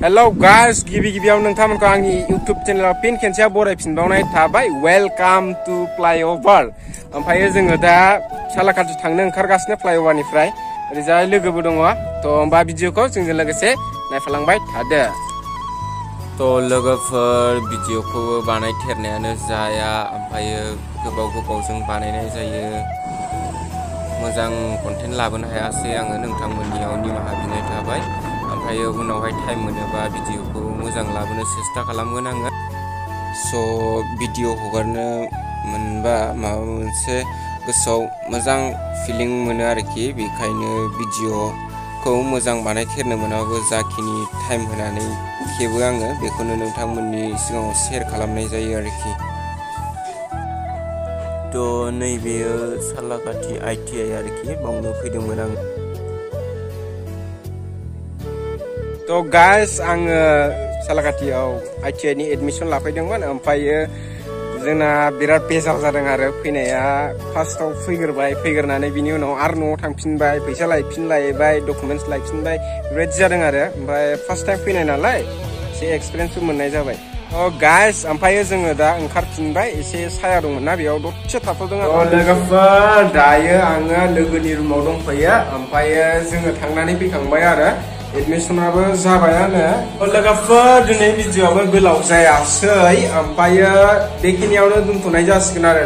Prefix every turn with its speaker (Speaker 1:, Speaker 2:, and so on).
Speaker 1: Hello guys, गिबि-गिबियाव नोंथांमोनखौ आंनि YouTube चेनेलाव fin खेनसेया बरायफिनबावनाय थाबाय। Welcome to flyover. ओमफ्राय जोङो दा सालाकाटि थांनो ओंखारगासिनो फ्लाईओभारनिफ्राय। ओरैजाय लोगोबो दङ। थ' होमबा भिडिअखौ जोंजों लोगोसे नायफालांबाय थादो। थ' लोगोफोर भिडिअखौ बानायथेरनायानो जाया, ओमफ्राय गोबाव-गोबावजों बानायनाय जायो। मोजां कन्टेन्ट लाबोनो हायासै आङो, नोंथांमोननियाव निमाहा बिनाय थाबाय। ओमफ्राय उनावहाय टाइम मोनोबा भिडिअखौ मोजां लाबोनो सेस्था खालामगोन आङो। स' भिडिअ हगारनो मोनबा माबा मोनसे गोसोआव मोजां फिलिं मोनो आरोखि। बेखायनो भिडिअखौ मोजां बानायथेरनो मोनाबाबो जाखिनि टाइम होनानै खेबो आङो, बेखौनो नोंथांमोननि सिगाङाव शेयार खालामनाय जायो आरोखि। थ' नैबेयो सालाकाटि ITI आरोखि, बावनो फैदोंमोन आं। थ' गाइस, आङो सालाकाटियाव ITI नि एडमिसन लाफैदोंमोन। ओमफ्रायो जोंना बिराद बेजार जादों आरो फैनाया। फार्स्टआव फैग्रोनानै बिनि उनाव आरो न'आव थांफिनबाय, फैसा लायफिनलायबाय, डकुमेन्टस लायफिनबाय, बेबायदि जादों आरो। ओमफ्राय फार्स्ट टाइम फैनाय नालाय एसे एक्सपिरियेन्सबो मोननाय जाबाय। गाइस, ओमफ्रायो जोङो दा ओंखारफिनबाय। एसे साया दंमोन ना, बेयाव दसे थाथ'दों आरो। लोगोफोर, दायो आङो लोगोनि रुमाव दंफैयो। ओमफ्रायो जोङो थांनानै फैखांबाय आरो। एडमिसनाबो जाबायानो। लोगोफोर, दिनै भिडिअआबो गोलाव जायासै। ओमफ्रायो बेखिनियावनो दोनथ'नाय जासिगोन आरो।